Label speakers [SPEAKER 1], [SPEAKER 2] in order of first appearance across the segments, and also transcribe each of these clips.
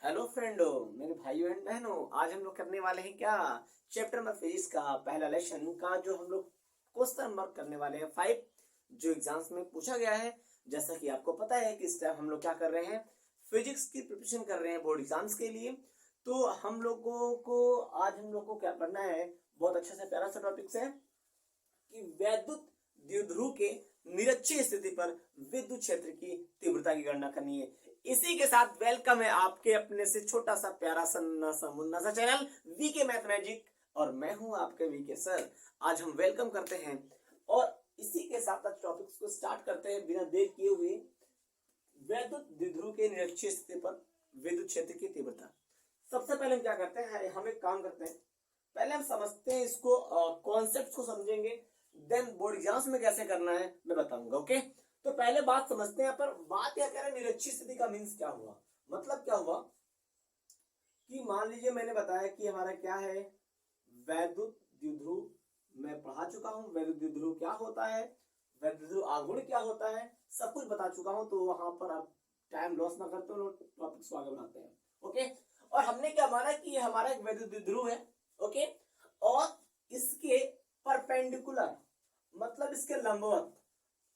[SPEAKER 1] Hello friendo, मेरे भाइयों and बहनों। आज हम लोग करने वाले हैं क्या, चैप्टर नंबर फिजिक्स का पहला लेसन का जो हम लोग क्वेश्चन नंबर करने वाले हैं 5, जो एग्जाम्स में पूछा गया है। जैसा कि आपको पता है कि इस टाइम हम लोग क्या कर रहे हैं, फिजिक्स की प्रिपरेशन कर रहे हैं बोर्ड एग्जाम्स के लिए। तो हम लोगों को आज हम लोग को क्या करना है, बहुत अच्छा सा प्यारा सा टॉपिक है कि वैद्युत द्विध्रुव के निरक्षीय स्थिति पर विद्युत क्षेत्र की तीव्रता की गणना करनी है। इसी के साथ वेलकम है आपके अपने से छोटा सा प्यारा सा मुन्ना सा चैनल वीके मैथमेटिक, और मैं हूं आपके वीके सर। आज हम वेलकम करते हैं और इसी के साथ आज टॉपिक्स को स्टार्ट करते हैं बिना देर किए हुए। वैद्युत द्विध्रुव के निरक्षीय स्थिति पर विद्युत क्षेत्र की तीव्रता। सबसे पहले हम क्या करते हैं, हम एक काम करते हैं, पहले हम समझते हैं इसको, कॉन्सेप्ट को समझेंगे, देन बोर्ड एग्जाम्स में कैसे करना है मैं बताऊंगा। ओके, तो पहले बात समझते हैं। पर बात क्या कह रहे हैं, निरक्षीय स्थिति का मीन्स क्या हुआ, मतलब क्या हुआ कि मान लीजिए मैंने बताया कि हमारा क्या है, वैद्युत द्विध्रुव। मैं पढ़ा चुका हूं वैद्युत द्विध्रुव क्या होता है, वैद्युत द्विध्रुव आघूर्ण क्या होता है, सब कुछ बता चुका हूं। तो वहां पर आप टाइम लॉस ना करते हो, टॉपिक्स को आगे बढ़ाते हैं। ओके, और हमने क्या माना कि हमारा एक वैद्युत द्विध्रुव है। ओके, और इसके परपेंडिकुलर मतलब इसके लंबवत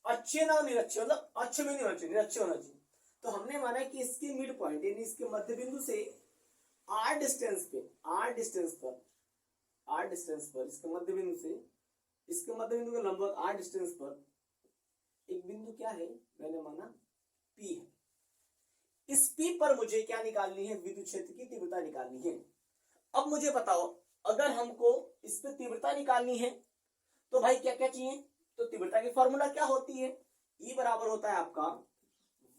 [SPEAKER 1] अच्छे ना निरक्षे, मतलब अच्छे में नहीं होना चाहिए, निरक्षे होना चाहिए। तो हमने माना कि इसके मिड पॉइंट यानी इसके मध्य बिंदु से आर डिस्टेंस पर इसके मध्य बिंदु से इसके मध्य बिंदु के लंबवत आर डिस्टेंस पर एक बिंदु क्या है, मैंने माना पी है। इस पी पर मुझे क्या निकालनी है, विद्युत क्षेत्र की तीव्रता निकालनी है। अब मुझे बताओ, अगर हमको इस पे तीव्रता निकालनी है तो भाई क्या क्या चाहिए, तो तीव्रता की फॉर्मूला क्या होती है, E बराबर होता है आपका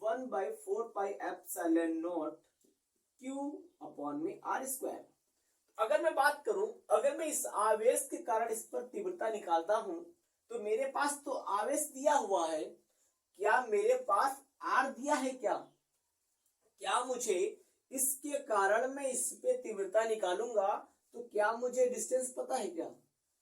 [SPEAKER 1] 1/4πε0 Q अपॉन में R स्क्वायर। अगर मैं बात करूं, अगर मैं इस आवेश के कारण इस पर तीव्रता निकालता हूं तो मेरे पास तो आवेश दिया हुआ है, क्या मेरे पास R दिया है, क्या मुझे इसके कारण मैं इस पे तीव्रता निकालूंगा तो क्या मुझे डिस्टेंस पता है, क्या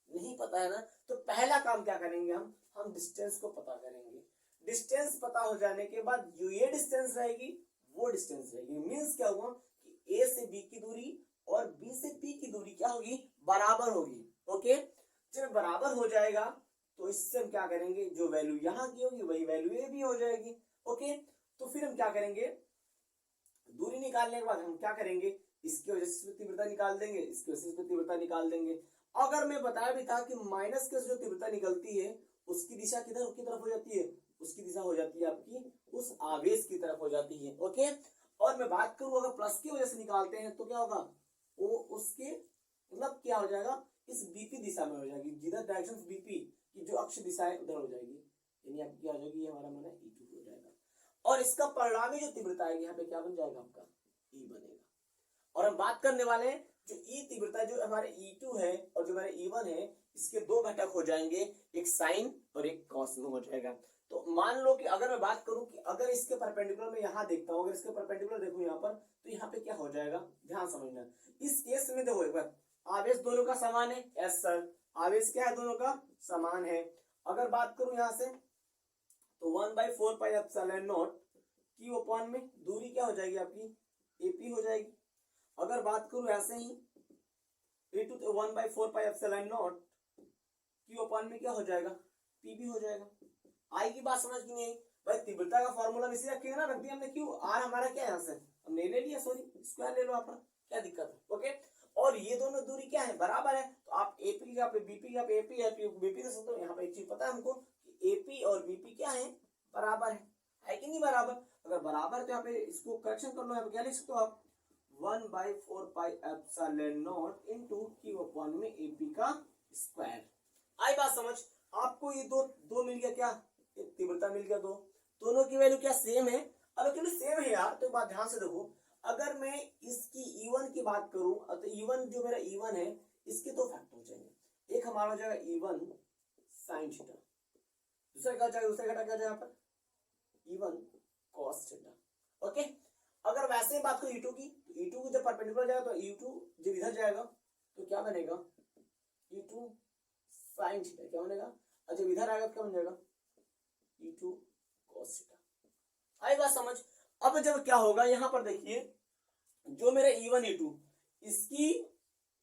[SPEAKER 1] नहीं पता है ना। तो पहला काम क्या करेंगे, हम डिस्टेंस को पता करेंगे। डिस्टेंस पता हो जाने के बाद जो ये डिस्टेंस रहेगी वो डिस्टेंस रहेगी। मींस क्या हुआ कि ए से बी की दूरी और बी से पी की दूरी क्या होगी, बराबर होगी। ओके, जब बराबर हो जाएगा तो इससे हम क्या करेंगे, जो वैल्यू यहाँ की होगी वही वैल्यू ए भी हो जाएगी। ओके, तो फिर हम क्या करेंगे, दूरी निकालने के बाद हम क्या करेंगे, इसकी वजह से तीव्रता निकाल देंगे, इसकी वजह से तीव्रता निकाल देंगे। अगर मैं बताया भी था कि माइनस के जो तीव्रता निकलती है उसकी दिशा किधर की तरफ हो जाती है, उसकी दिशा हो जाती है आपकी उस आवेश की तरफ हो जाती है। ओके, और मैं बात करूं अगर प्लस की वजह से निकालते हैं तो क्या होगा, वो उसके मतलब क्या हो जाएगा, इस बीपी दिशा में हो जाएगी, जिधर डायरेक्शन बीपी की जो अक्ष दिशा है उधर हो जाएगी, यानी आपकी क्या हो जाएगी, ये हमारा माना E2 हो जाएगा। और इसका परिणामी जो तीव्रता है यहाँ पे क्या बन जाएगा, आपका E बनेगा। और हम बात करने वाले हैं जो E तीव्रता जो हमारे E2 है और जो हमारे E1 है, इसके दो घटक हो जाएंगे, एक साइन और एक कॉस में हो जाएगा। तो मान लो कि अगर मैं बात करूं कि अगर इसके परपेंडिकुलर में यहां देखता हूं, अगर इसके परपेंडिकुलर देखूं यहां पर, तो यहां पे क्या हो जाएगा, ध्यान समझना। इस केस में देखो एक बार, आवेश दोनों का समान है, यस सर, आवेश क्या है, दोनों का समान है। अगर बात करूं यहां से तो 1/4πε0 Q अपॉन में दूरी क्या हो जाएगी आपकी, AP हो जाएगी। अगर बात करूं ऐसे ही A2 तो 1/4πε0 Q अपॉन में क्या हो जाएगा, PB हो जाएगा। आई की बात समझ की नहीं आई भाई, तीव्रता का फॉर्मूला इसी रखेगा ना, रख दिया हमने Q, R हमारा क्या है, यहाँ से हमने ले लिया, सॉरी स्क्वायर ले लो आप, क्या दिक्कत है। ओके, और ये दोनों दूरी क्या है, बराबर है, तो आप AP का BP का AP है, BP दे सकते हो। यहाँ पे एक चीज पता है हमको कि AP और BP क्या है, बराबर है कि नहीं बराबर। अगर बराबर तो यहाँ पे इसको करेक्शन कर लो, यहाँ पे क्या लिख सकते हो आप, 1/4πε0 इंटू Q अपॉन में AP का स्क्वायर। आई बात समझ, आपको ये दो मिल गया, क्या तीव्रता मिल गया, दोनों की वैल्यू क्या सेम है। अब एक्चुअली सेम है यार, तो बात ध्यान से देखो, अगर मैं इसकी E1 की बात करूं तो E1 जो मेरा E1 है इसके दो फैक्टर हो जाएंगे, एक हमारा हो जाएगा E1 साइन थीटा, दूसरा क्या हो जाएगा, दूसरा घटक क्या हो जाएगा यहाँ पर E1 cos थीटा। ओके, अगर वैसे ही बात करो E2 की, तो E2 को जब परपेंडिकुलर जाएगा तो E2 जब इधर जाएगा तो क्या बनेगा, E2 साइन थीटा क्या बनेगा, और जब इधर आएगा तो क्या बन जाएगा, E2 cos थीटा। आई बात समझ। अब जब क्या होगा, यहां पर देखिए जो मेरा E1 E2 इसकी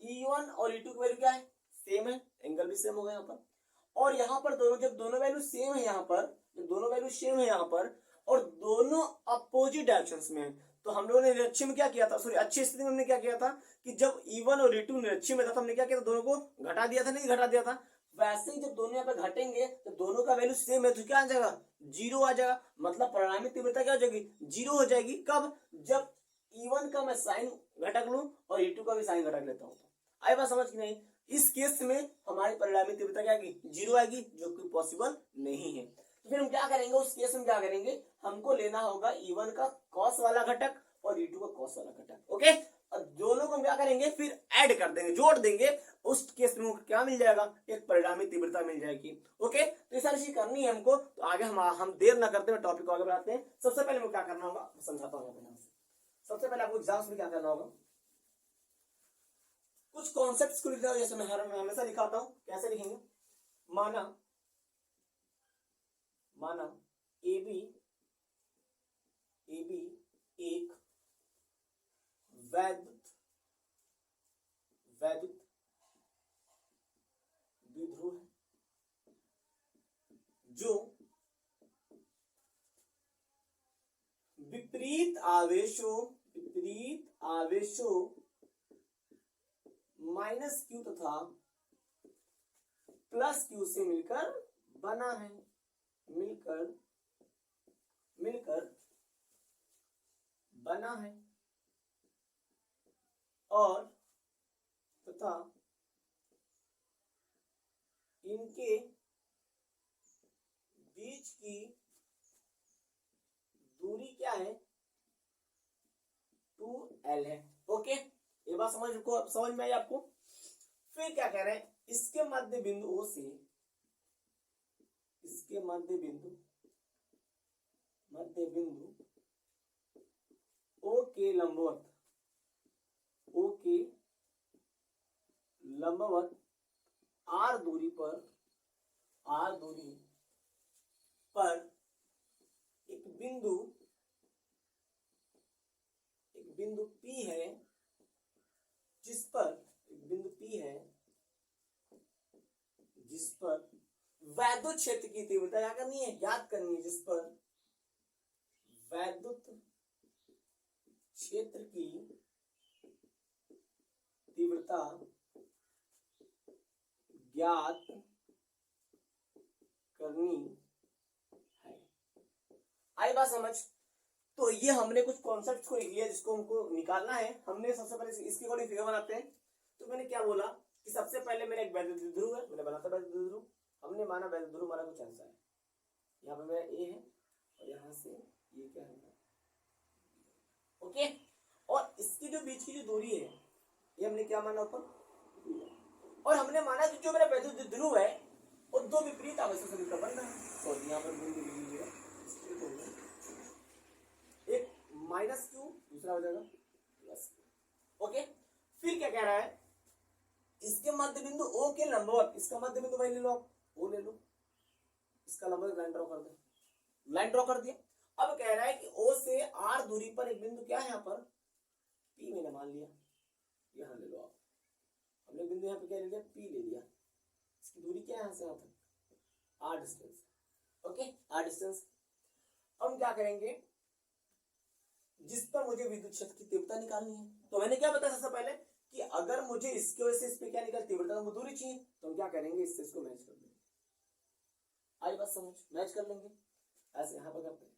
[SPEAKER 1] E1 और E2 की वैल्यू क्या है, सेम है, एंगल भी सेम होगा यहाँ पर। और यहाँ पर दोनों, जब दोनों वैल्यू सेम है यहाँ पर, जब दोनों वैल्यू सेम है यहाँ पर और दोनों अपोजिट डायरेक्शंस में है, तो हम लोगों ने निरक्षी में क्या किया था, सॉरी अच्छी स्थिति में हमने क्या किया था कि जब E1 और E2 निरक्षी में था तो हमने क्या किया था, दोनों को घटा दिया था, नहीं घटा दिया था। वैसे ही जब दोनों यहाँ पे घटेंगे तो दोनों का वैल्यू सेम है तो क्या आ जाएगा, जीरो आ जाएगा। मतलब परिणामी तीव्रता क्या हो जाएगी, जीरो हो जाएगी। कब, जब E1 का मैं साइन घटक लूं और E2 का भी साइन घटक लेता हूं। आई बात समझ की नहीं। इस केस में हमारी परिणामी तीव्रता क्या आएगी, जीरो आएगी, जो कि पॉसिबल नहीं है। तो फिर हम क्या करेंगे, उस केस में क्या करेंगे, हमको लेना होगा E1 का कॉस वाला घटक और E2 का कॉस वाला घटक। ओके, और दोनों को हम क्या करेंगे, फिर ऐड कर देंगे, जोड़ देंगे। उस केस में क्या मिल जाएगा, एक परिणामी तीव्रता मिल जाएगी। ओके, तो ये सारी चीज करनी है हमको। तो आगे हम देर ना करते हुए टॉपिक को आगे बढ़ाते हैं। सबसे पहले मैं क्या करना होगा समझाता हूँ। सबसे पहले आपको एग्जाम्स में क्या करना होगा, कुछ कॉन्सेप्ट्स को लिखना होगा। जैसे मैं हमेशा लिखाता हूं, कैसे लिखेंगे, माना AB एक वैद्युत द्विध्रुव है जो विपरीत आवेशों माइनस Q तथा प्लस Q से मिलकर बना है, मिलकर बना है, और तथा इनके बीच की दूरी क्या है, 2L है। ओके, ये बात समझ में आई आपको। फिर क्या कह रहे हैं, इसके मध्य बिंदु O से, इसके मध्य बिंदु O के लंबवत R दूरी पर एक बिंदु P है, जिस पर वैद्युत क्षेत्र की तीव्रता क्या करनी है, याद करनी है, जिस पर वैद्युत क्षेत्र की तीव्रता ज्ञात करनी है। आई बात समझ। तो ये हमने कुछ कॉन्सेप्ट्स को लिया जिसको हमको निकालना है। हमने सबसे पहले इसके अकॉर्डिंग फिगर बनाते हैं। तो मैंने क्या बोला कि सबसे पहले मेरा एक वैद्युत द्विध्रुव है, मैंने बनाता वैद्युत द्विध्रुव। हमने माना वैद्युत द्विध्रुव हमारा कुछ ऐसा है, यहाँ पे मेरा ए है और यहाँ से ये क्या है, ओके। और इसकी जो बीच की जो दूरी है ये हमने क्या माना ऊपर, और हमने माना कि जो मेरा वैद्युत द्विध्रुव है वो दो विपरीत आवेशों से मिलकर बन रहा है। और यहाँ पर बिंदु लीजिए, एक माइनस Q, दूसरा हो जाएगा प्लस Q। ओके, फिर क्या कह रहा है, इसके मध्य बिंदु O के लंबवत, इसका मध्य बिंदु वही ले लो आप, O ले लो, इसका लंबवत लाइन ड्रॉ कर दो, लाइन ड्रॉ कर दिया। अब कह रहा है कि O से R दूरी पर एक बिंदु क्या है, यहाँ पर P मैंने मान लिया, यहाँ ले लो आप। हमने बिंदु यहाँ पे क्या ले लिया, P ले लिया। इसकी दूरी क्या है यहाँ से यहाँ तक, R distance. Okay, R distance. अब हम क्या करेंगे, जिस पर मुझे विद्युत क्षेत्र की तीव्रता निकालनी है, तो मैंने क्या बताया सबसे पहले कि अगर मुझे इसके वजह से इस पे क्या निकाल तीव्रता को दूरी चाहिए, तो हम क्या करेंगे, इससे इसको मैच कर देंगे। आई बात समझ, मैच कर लेंगे, ऐसे यहां पर करते हैं,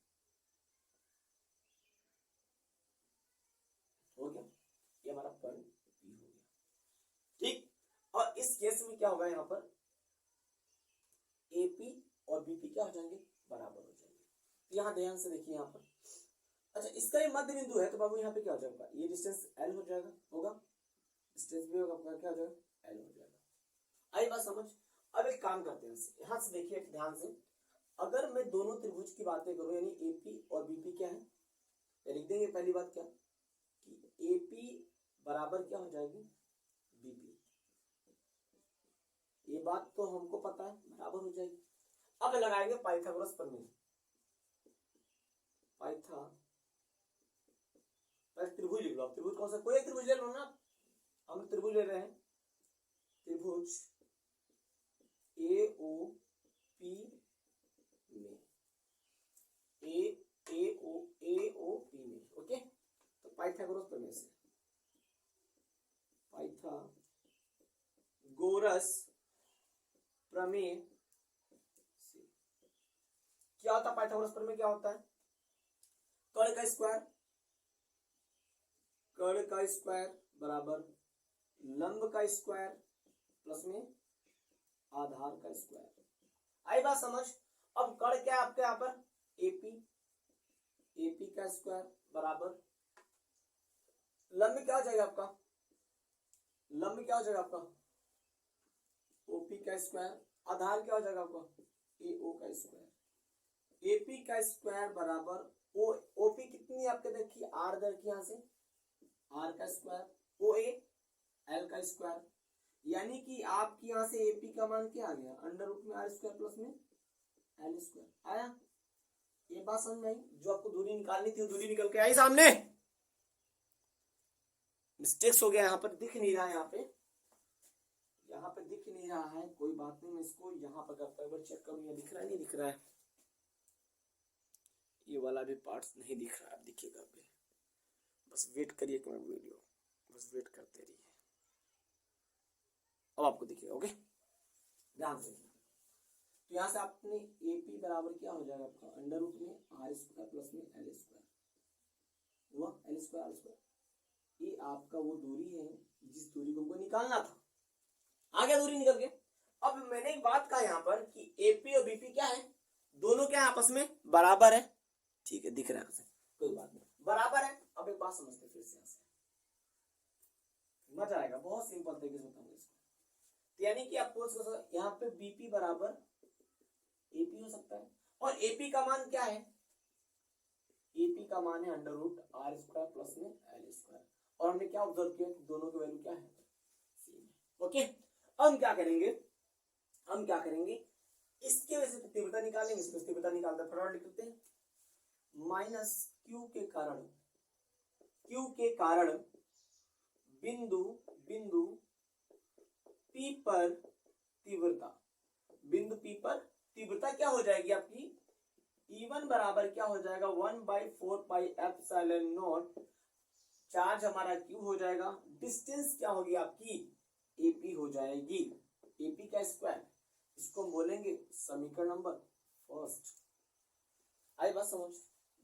[SPEAKER 1] हो गया, ये हमारा पॉइंट P हो गया, ठीक। और इस केस में क्या होगा, यहाँ पर AP और BP क्या हो जाएंगे, बराबर हो जाएंगे। यहाँ ध्यान से देखिए, यहाँ पर अच्छा इसका ये मध्य बिंदु है, तो बाबू यहाँ पे क्या हो जाएगा, ये डिस्टेंस L हो जाएगा, होगा, डिस्टेंस भी होगा, क्या हो जाएगा, L हो जाएगा। आई बात समझ। अब एक काम करते हैं, यहाँ से देखिए ध्यान से, अगर मैं दोनों त्रिभुज की बातें करूं, यानी AP और BP क्या है, लिख देंगे पहली बात क्या कि AP बराबर क्या हो जाएगी, BP। ये बात तो हमको पता है, बराबर हो जाएगी। अब लगाएंगे पाइथागोरस प्रमेय, पहले त्रिभुज लिख लो। आप त्रिभुज कौन सा, कोई एक त्रिभुज ले लो ना, हम त्रिभुज ले रहे हैं, त्रिभुज AOP में, AOP में, ओके। तो पाइथागोरस प्रमेय से, पाइथागोरस प्रमेय से क्या होता है? पाइथागोरस प्रमेय क्या होता है? कर्ण का स्क्वायर, कर्ण का स्क्वायर बराबर लंब का स्क्वायर प्लस में आधार का स्क्वायर। आई बात समझ? अब कर्ण क्या है आपके यहाँ पर? AP, AP का स्क्वायर बराबर लंब क्या हो जाएगा आपका? लंब क्या हो जाएगा आपका? OP का स्क्वायर। आधार क्या हो जाएगा आपका? AO का स्क्वायर। AP का स्क्वायर बराबर OP कितनी है आपके? देखिए R देखिए यहां से, R का स्क्वायर, OA L का स्क्वायर, यानी कि आपकी यहां से AP का मान क्या आ गया? अंडर रूट में R स्क्वायर प्लस में L स्क्वायर। आया? ये बात समझ में आई? जो आपको दूरी निकालनी थी वो दूरी निकल के आई सामने। मिस्टेक्स हो गया यहाँ पर, दिख नहीं रहा है, यहाँ पे दिख नहीं रहा है, कोई बात नहीं, मैं इसको यहाँ पर करता हूँ, चेक करूँ दिख रहा है नहीं दिख रहा है। ये वाला भी पार्ट्स नहीं दिख रहा है, दिखेगा अभी, बस वेट करिए एक मिनट, वीडियो बस वेट करते रहिए, अब आपको दिखेगा। ओके, ध्यान से। तो यहाँ से आपने AP बराबर क्या हो जाएगा आपका? अंडर रूट में R स्क्वायर प्लस में L स्क्वायर हुआ, L स्क्वायर R स्क्वायर। ये आपका वो दूरी है जिस दूरी को हमको निकालना था, आ गया दूरी निकल के। अब मैंने एक बात कहा यहाँ पर कि AP और BP क्या है? दोनों क्या है? आपस में बराबर है। ठीक है, दिख रहा है, कोई बात नहीं, बराबर है। अब एक बात समझते फिर से, यहाँ से मजा आएगा, बहुत सिंपल तरीके से बताऊंगा इसको। तो यानी कि आपको यहाँ पे BP बराबर AP हो सकता है, और AP का मान क्या है? AP का मान है under root R square plus में L स्क्वायर, और हमने क्या ऑब्जर्व किया कि दोनों की वैल्यू क्या है? सेम है। ओके, हम क्या करेंगे? इसके वजह से तीव्रता निकालेंगे, इसको तीव्रता निकालते हैं, फटाफट लिखते हैं। माइनस Q के कारण बिंदु P पर तीव्रता, बिंदु P पर तीव्रता क्या हो जाएगी आपकी? E1 बराबर क्या हो जाएगा? 1/4πε0। चार्ज हमारा Q हो जाएगा, डिस्टेंस क्या होगी आपकी? AP हो जाएगी, AP का स्क्वायर, इसको हम बोलेंगे समीकरण नंबर फर्स्ट। आई बात समझ?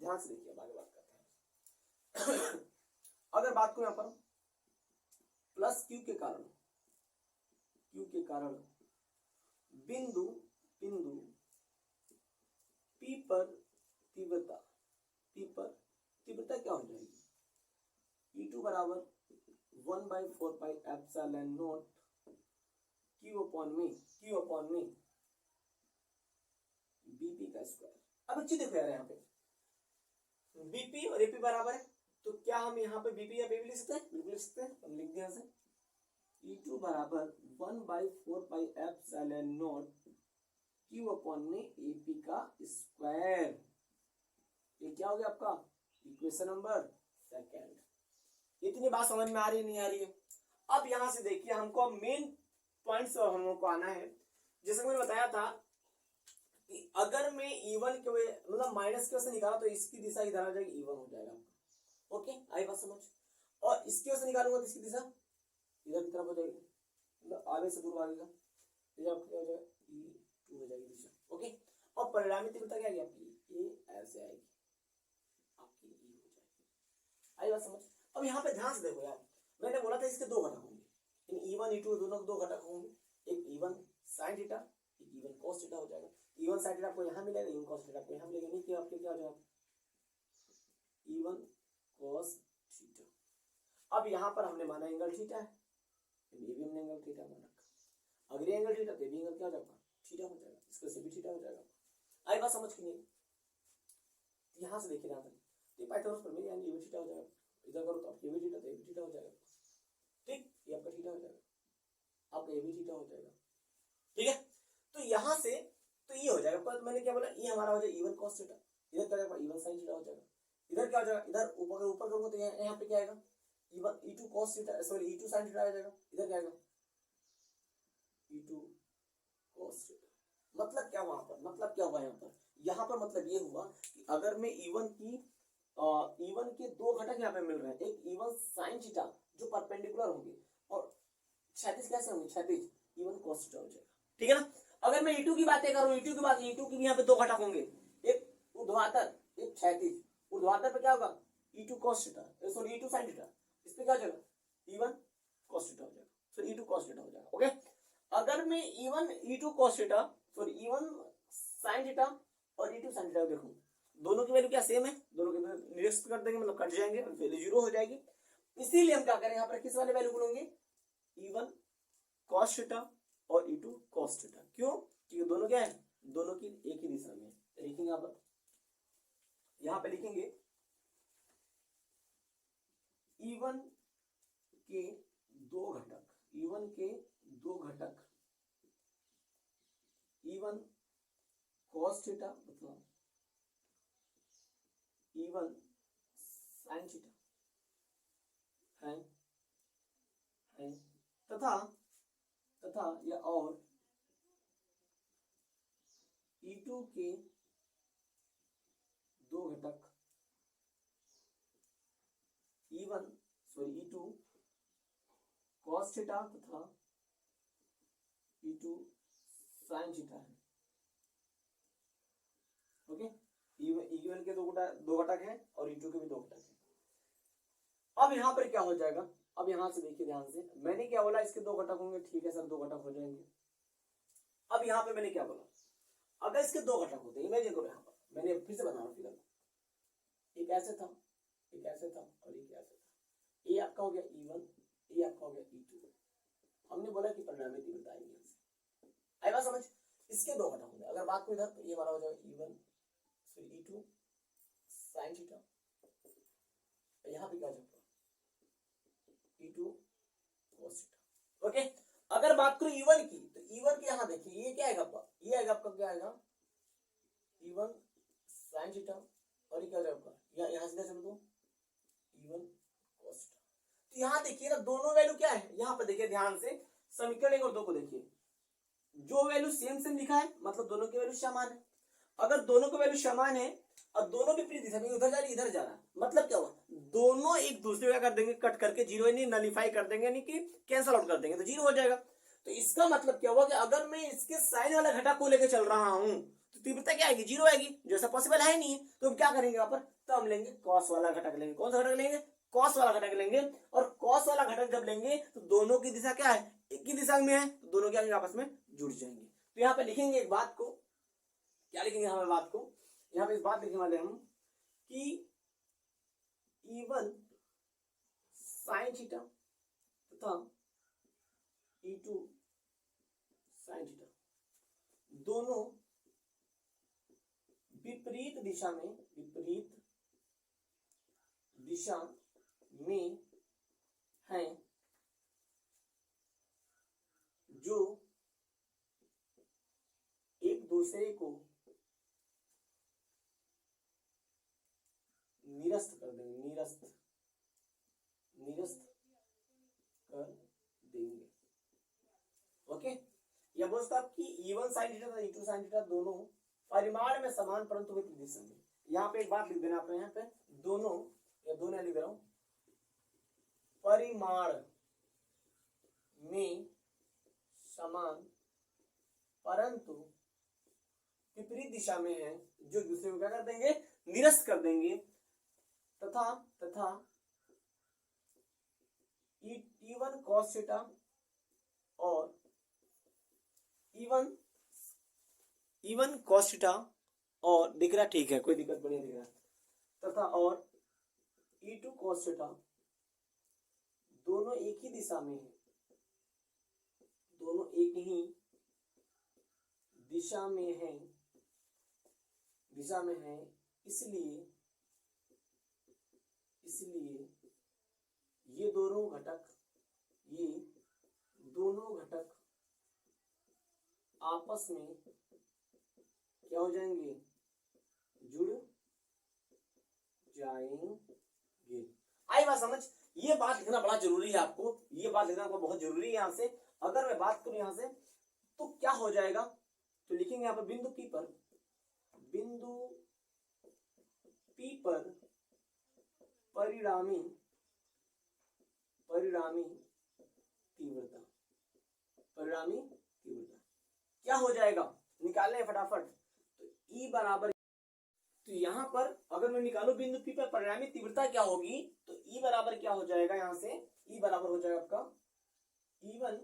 [SPEAKER 1] ध्यान से देखिए, आगे बात करते हैं। अगर बात को यहाँ पर प्लस Q के कारण बिंदु P पर तीव्रता क्या हो जाएगी? E2 बराबर 1/4πε0 Q अपॉन में BP का स्क्वायर। अब अच्छी देखो यार, यहाँ पे BP और AP बराबर है, तो क्या हम यहाँ पे BP या PP लिख सकते हैं? बिल्कुल लिख सकते हैं, हम लिख दिया से E2 बराबर 1/4πε0 Q अपॉन में AP का स्क्वायर। ये क्या हो गया आपका? Equation number second. इतनी बात समझ में आ रही नहीं आ रही है? अब यहां से देखिए, हमको मेन पॉइंट्स और हम लोग को आना है। जैसे मैंने बताया था कि अगर मैं E1 के मतलब माइनस की वजह से निकाला तो इसकी दिशा इधर आ जाएगी, E1 हो जाएगा। ओके, आई बात समझ? और इसकी वजह से निकालूंगा तो इसकी दिशा इधर की तरफ हो जाएगी, मतलब आगे से दूर भागेगा, तो आपकी हो जाएगा E2 हो जाएगी दिशा। ओके, और परिणामी तीव्रता क्या आएगी आपकी? ये ऐसे आएगी, आपकी E हो जाएगी। आई बात समझ? अब यहाँ पे ध्यान से देखो यार, मैंने बोला था इसके दो घटक होंगे, इन E1 E2 दोनों के दो घटक होंगे, एक E1 sin थीटा, एक E1 cos थीटा हो जाएगा। E1 sin थीटा आपको यहाँ मिलेगा, E1 cos थीटा आपको यहाँ मिलेगा, नहीं कि आपके क्या हो जाएगा? E1 cos theta. अब यहाँ पर हमने माना एंगल थीटा है, ये भी हमने एंगल थीटा माना, अगर ये एंगल थीटा तो ये भी एंगल क्या हो जाएगा? थीटा हो जाएगा, इसका से भी थीटा हो जाएगा। आई बात समझ की नहीं? यहाँ से देखिए, यहाँ तक ये पाइथागोरस प्रमेय, यानी ये भी थीटा हो जाएगा, इधर करो तो आपका ये भी थीटा, तो ये भी थीटा हो जाएगा। ठीक, ये आपका थीटा हो जाएगा, आपका ये भी थीटा हो जाएगा। ठीक है, तो यहाँ से तो ये हो जाएगा, पर मैंने क्या बोला? ये हमारा हो जाएगा E1 cos थीटा, इधर क्या हो जाएगा? E1 sin थीटा हो जाएगा। इधर क्या हो जाएगा, इधर ऊपर ऊपर करूंगा तो यहाँ पे क्या आएगा, E1 E2 cos theta, sorry E2 sin theta आ जाएगा। इधर क्या आएगा, E2 cos थीटा। मतलब क्या वहां पर, मतलब क्या हुआ यहाँ पर मतलब ये हुआ कि अगर मैं E1 के दो घटक यहाँ पे मिल रहे हैं, एक E1 sin थीटा जो परपेंडिकुलर होंगे और क्षैतिज कैसे होंगे, क्षैतिज E1 cos थीटा हो जाएगा, ठीक है ना। अगर मैं E2 की बातें करूं, E2 की भी यहाँ पे दो घटक होंगे, एक ऊर्ध्वाधर एक क्षैतिज। ऊर्ध्वाधर पे क्या होगा, E2 cos theta, sorry E2 sin theta, इस पे क्या हो जाएगा, E1 cos थीटा हो जाएगा, सॉरी E2 cos थीटा हो जाएगा। ओके, अगर मैं E2 cos theta, sorry E1 sin theta और E2 sin थीटा देखूं, दोनों की वैल्यू क्या सेम है, दोनों के निरस्त कर देंगे, मतलब कट जाएंगे, वैल्यू जीरो हो जाएगी। इसीलिए हम क्या करें, यहाँ पर किस वाले वैल्यू बोलेंगे, E1 cos थीटा और E2 cos थीटा। क्यों, क्योंकि दोनों क्या है, दोनों की एक ही दिशा में है। लिखेंगे यहाँ पे लिखेंगे E1 के दो घटक, E1 के दो घटक, E1 cos थीटा मतलब E1 sin थीटा है तथा या और E2 के दो घटक E2 cos थीटा तथा E2 sin थीटा है। ओके, E1 के दो घटक है और E2 के भी दो घटक है। अब यहाँ पर क्या हो जाएगा, अब यहाँ से देखिए ध्यान से, मैंने क्या बोला, इसके दो घटक होंगे, ठीक है सर, दो घटक हो जाएंगे। अब यहाँ पे मैंने क्या बोला, अगर इसके दो घटक होते, इमेजिन करो, यहाँ पर मैंने फिर से बना रहा हूँ फिगर, एक ऐसे था, एक ऐसे था और एक ऐसे था। ये आपका हो गया E1, ये आपका हो गया E2। हमने बोला कि परिणामी तीव्रता आएगी यहाँ से, आई बात समझ। इसके दो घटक होंगे, अगर बात को इधर तो ये हमारा हो जाएगा E1 फिर E2 sin थीटा, यहाँ पे क्या हो जाएगा E2 cos थीटा। ओके, अगर बात करूं E1 की, तो E1 के यहाँ देखिए, ये क्या आएगा आपका, ये आएगा आपका, क्या आएगा E1 sin थीटा और ये क्या हो जाएगा आपका, यहाँ से चलो तो E1 cos थीटा। तो यहाँ देखिए ना, दोनों वैल्यू क्या है, यहाँ पर देखिए ध्यान से, समीकरण 1 और 2 को देखिए, जो वैल्यू सेम लिखा है मतलब दोनों की वैल्यू समान है। अगर दोनों की वैल्यू समान है और दोनों विपरीत दिशा में, उधर जा रही इधर जा रहा, मतलब क्या हुआ, दोनों एक दूसरे का कर देंगे, कट करके जीरो नहीं नलीफाई कर देंगे, यानी कि कैंसल आउट कर देंगे, तो जीरो हो जाएगा। तो इसका मतलब क्या हुआ कि अगर मैं इसके साइन वाला घटक को लेकर चल रहा हूं तो तीव्रता क्या आएगी, जीरो आएगी, जैसा पॉसिबल है नहीं, तो हम क्या करेंगे यहाँ पर, तो हम लेंगे कॉस वाला घटक लेंगे। कौन सा घटक लेंगे, कॉस वाला घटक लेंगे। और कॉस वाला घटक जब लेंगे तो दोनों की दिशा क्या है, एक ही दिशा में है, तो दोनों क्या आपस में जुड़ जाएंगे। तो यहाँ पे लिखेंगे एक बात को, क्या लिखेंगे हमें बात को, यहाँ पे इस बात लिखने वाले हम कि E1 sin थीटा तथा E2 sin थीटा दोनों विपरीत दिशा में हैं, जो एक दूसरे को निरस्त कर देंगे, निरस्त कर देंगे। ओके, यह बोलता आपकी E1 sin थीटा तथा E2 sin थीटा दोनों परिमाण में समान परंतु विपरीत दिशा में। यहाँ पे एक बात लिख देना आपको, यहाँ पे दोनों या दोनों लिख रहा हूं, परिमाण में समान परंतु विपरीत दिशा में है, जो दूसरे को क्या कर देंगे, निरस्त कर देंगे। तथा E1 cos थीटा और E1 cos थीटा और दिख रहा, ठीक है, कोई दिक्कत बढ़िया दिख रहा, तथा और E2 cos थीटा दोनों एक ही दिशा में है, दोनों एक ही दिशा में है, इसलिए ये दोनों घटक आपस में क्या हो जाएंगे, जुड़ जाएंगे। आई बात समझ? ये बात लिखना बड़ा जरूरी है आपको, ये बात लिखना आपको बहुत जरूरी है। यहाँ से अगर मैं बात करूं यहाँ से तो क्या हो जाएगा, तो लिखेंगे यहाँ पर बिंदु P पर, बिंदु P पर परिणामी तीव्रता, परिणामी तीव्रता क्या हो जाएगा, निकालने हैं फटाफट। तो E बराबर, तो यहां पर अगर मैं निकालू बिंदु P पर परिणामी तीव्रता क्या होगी, तो E बराबर क्या हो जाएगा, यहां से E बराबर हो जाएगा आपका E1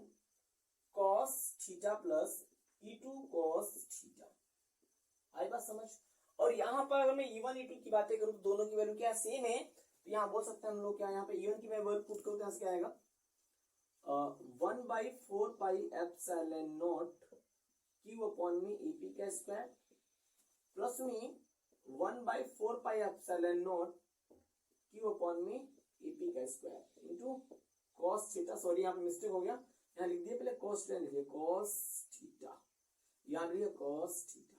[SPEAKER 1] cos theta plus E2 cos theta. आई बात समझ? और यहाँ पर अगर मैं E1 E2 की बातें करूं तो दोनों की वैल्यू क्या सेम है, तो यहाँ बोल सकते हैं हम लोग क्या, यहाँ पे E1 की मैं वैल्यू पुट करूं तो यहाँ से क्या आएगा 1/4 pi epsilon not Q upon में AP का स्क्वायर प्लस में 1/4 pi epsilon not Q upon में AP का square into cos theta, sorry यहाँ पे मिस्टेक हो गया, यहाँ लिख दिए पहले cos थीटा लिखिए cos थीटा, यहाँ लिखिए cos थीटा।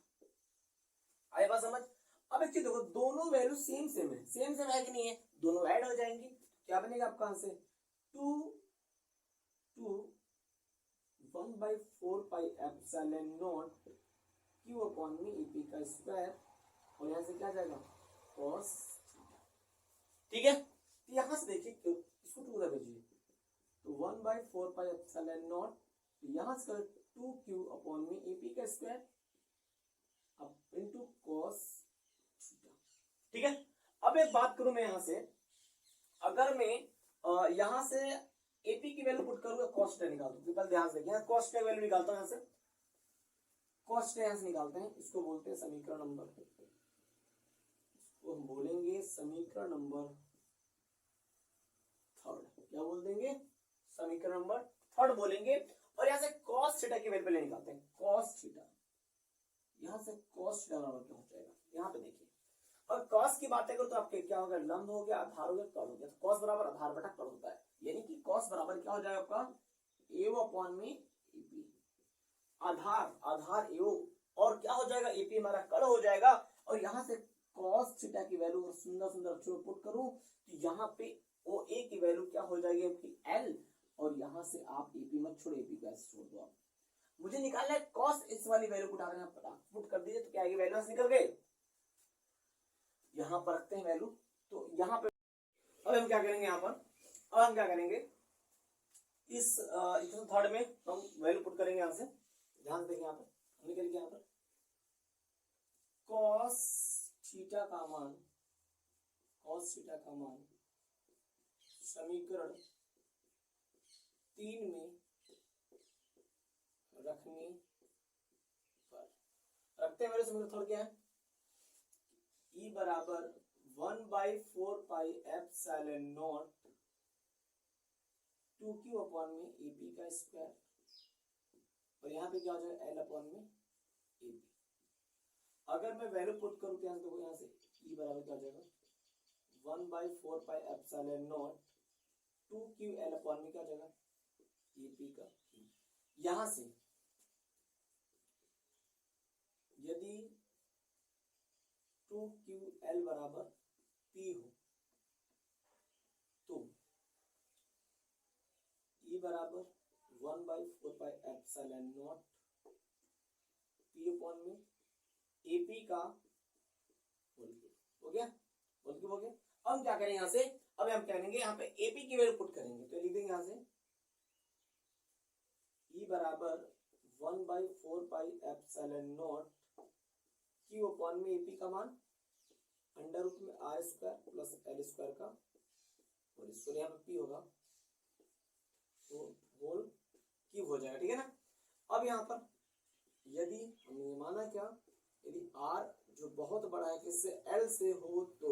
[SPEAKER 1] आया बात समझ? अब एक चीज देखो, दोनों वैल्यू सेम सेम है, सेम सेम है कि नहीं है, दोनों ऐड हो जाएंगी, क्या बनेगा आपका answer 1/4 pi epsilon not Q upon में AP का स्क्वायर, और यहाँ से क्या जाएगा cos थीटा। ठीक है, तो यहाँ से देखिए इसको 2 उधर भेजिए, तो 1/4 पाई एप्सिलॉन नॉट, यहाँ से 2Q अपॉन में AP का स्क्वायर अब इनटू cos थीटा। ठीक है, अब एक बात करूं मैं यहाँ से, अगर मैं यहाँ से AP की वैल्यू पुट करूंगा cos थीटा निकाल दूं, पहले ध्यान से देखिए, यहाँ cos थीटा वैल्यू निकालता हूं, यहाँ से cos थीटा यहाँ से निकालते हैं, इसको बोलते हैं समीकरण नंबर, इसको हम बोलेंगे समीकरण नंबर 3, क्या बोल देंगे, समीकरण नंबर 3 बोलेंगे। और यहाँ से cos थीटा की वैल्यू पहले निकालते हैं, cos थीटा, यहाँ से cos थीटा बराबर क्या हो जाएगा, यहाँ पे देखिए, और cos की बातें करो तो आपके क्या होगा, लंब हो गया, आधार हो गया, कर्ण हो गया, तो cos बराबर आधार बटा कर्ण होता है, यानी कि cos बराबर क्या हो जाएगा आपका AO अपॉन में AP, आधार AO, और क्या हो जाएगा AP हमारा कर्ण हो जाएगा। और यहाँ से cos थीटा की वैल्यू सुंदर सुंदर अक्षरों में पुट करूं तो यहाँ पे OA की वैल्यू क्या हो जाएगी आपकी L, और यहाँ से आप AP मत छोड़ो, AP का छोड़ दो आप, मुझे निकालना है cos, इस वाली वैल्यू को उठा रहे पुट कर दीजिए, तो क्या आएगी वैल्यू निकल गए, यहाँ पर रखते हैं वैल्यू, तो यहाँ पे अब हम क्या करेंगे, यहाँ पर अब हम क्या करेंगे, इस इक्वेशन 3 में हम वैल्यू पुट करेंगे, यहाँ से ध्यान देंगे, यहाँ पर निकल गया, यहाँ पर cos थीटा का मान समीकरण 3 में रखने पर, रखते हैं मेरे समीकरण थोड़ा क्या है, E बराबर 1/4 pi epsilon not 2Q upon में AP का स्क्वायर, और यहाँ पे क्या हो जाएगा L अपॉन में AP। अगर मैं वैल्यू पुट करूँ तो यहाँ से E बराबर क्या हो जाएगा 1/4 pi epsilon not 2QL upon में क्या हो जाएगा AP का। यहाँ से यदि 2QL बराबर P हो तो E बराबर 1/4 pi epsilon not P upon में AP का हो गया, हो गया। अब हम क्या करेंगे यहाँ से, अब हम क्या करेंगे, यहाँ पे AP की वैल्यू पुट करेंगे, तो लिख देंगे यहाँ से E बराबर 1/4 pi epsilon not Q upon में AP का मान अंडर रूट में R square plus L square का, और इसको यहाँ पे P होगा तो होल क्यूब हो जाएगा। ठीक है ना, अब यहाँ पर यदि हमने माना क्या, यदि R जो बहुत बड़ा है किससे L से हो तो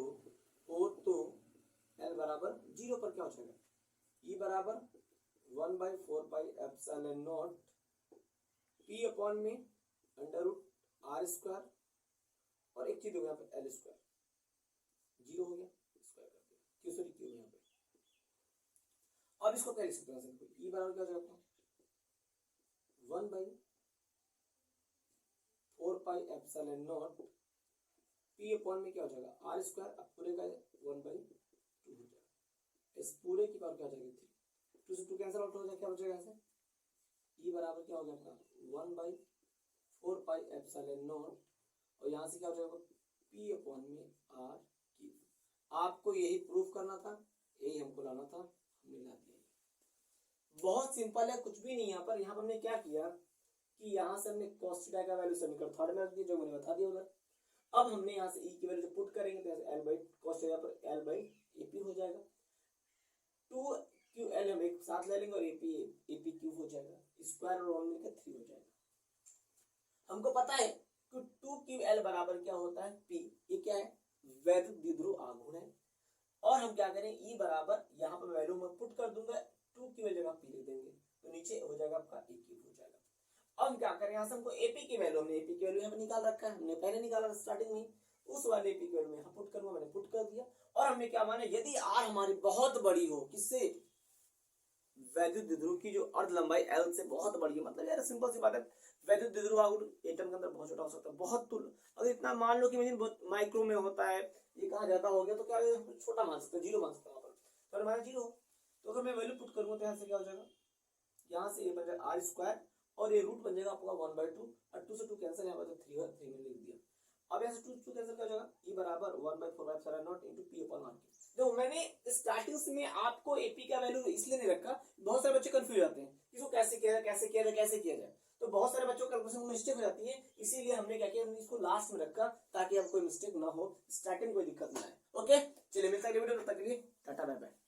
[SPEAKER 1] L बराबर 0 पर क्या हो जाएगा, E बराबर 1/4 pi epsilon not P upon में अंडर रूट R स्क्वायर, और एक चीज हो गया यहाँ पे L स्क्वायर 0 हो गया, स्क्वायर कर दिया, क्यों सॉरी क्यों यहाँ पे। अब इसको क्या लिख सकते हैं, E बराबर क्या हो जाएगा 1/4 pi epsilon not P upon में क्या हो जाएगा आर स्क्वायर, अब पूरे का 1/2 हो जाएगा, इस पूरे की पावर क्या हो जाएगी 3, 2 से 2 कैंसिल आउट हो जाएगा, क्या बचेगा ऐसे ई बराबर क्या हो गया आपका 1/4 पाई एप्सिलॉन नॉट, और यहाँ से क्या हो जाएगा पी अपॉन में आर क्यूब। आपको यही प्रूफ करना था, यही हमको लाना था, हमने ला दिया। बहुत सिंपल है, कुछ भी नहीं। यहाँ पर हमने क्या किया कि यहाँ से हमने cos थीटा का वैल्यू समीकरण थर्ड में रख दिया, जो मैंने बता दिया उधर। अब हमने यहाँ से ई की वैल्यू पुट करेंगे तो एल बाई cos थीटा पर एल बाई एपी हो जाएगा, 2ql हम एक साथ ले लेंगे और एपी क्यूब हो जाएगा, स्क्वायर और 1 मिलकर 3 हो जाएगा। हमको पता है कि 2ql बराबर क्या होता है p, ये क्या है वैद्युत द्विध्रुव आघूर्ण है। और हम क्या करें ई बराबर यहाँ पर वैल्यू में पुट कर दूंगा, 2ql जगह p लिख देंगे तो नीचे हो जाएगा आपका ए क्यूब हो जाएगा। अब हम क्या करें, यहाँ से हमको एपी की वैल्यू, हमने एपी की वैल्यू यहाँ पर निकाल रखा है, हमने पहले निकाला स्टार्टिंग में, उस वाले एपी की वैल्यू में यहाँ पुट करूंगा, मैंने पुट कर दिया। और हमने क्या माना, यदि आर हमारी बहुत बड़ी हो, किससे वैद्युत द्विध्रुव की जो अर्ध लंबाई एल से बहुत बड़ी है, मतलब यार सिंपल सी बात है, वैद्युत द्विध्रुव आघूर्ण एटम के अंदर बहुत छोटा हो सकता है, बहुत तुल, अगर इतना मान लो कि बहुत माइक्रो में होता है, ये कहाँ ज्यादा हो गया तो क्या छोटा मान सकते, जीरो मान सकते हैं, पर हमारा जीरो। तो अगर मैं वैल्यू पुट करूंगा तो यहाँ से क्या हो जाएगा, यहाँ से ये बन जाएगा आर स्क्वायर और ये रूट बन जाएगा आपका 1/2 और 2 से 2 कैंसिल, यहाँ पर 3 और 3 में लिख दिया। अब यहाँ से 2 कैंसिल क्या हो जाएगा, ई बराबर 1/4 epsilon nought into P upon R. देखो मैंने स्टार्टिंग में आपको एपी का वैल्यू इसलिए नहीं रखा, बहुत सारे बच्चे कंफ्यूज जाते हैं इसको कैसे किया जाए, कैसे किया जाए, कैसे किया जाए, तो बहुत सारे बच्चों को कैलकुलेशन में मिस्टेक हो जाती है, इसीलिए हमने क्या किया, हमने इसको लास्ट में रखा ताकि अब कोई मिस्टेक ना हो, स्टार्टिंग कोई दिक्कत ना आए। ओके चलिए मिलता है वीडियो, तब तक के लिए टाटा बाय बाय।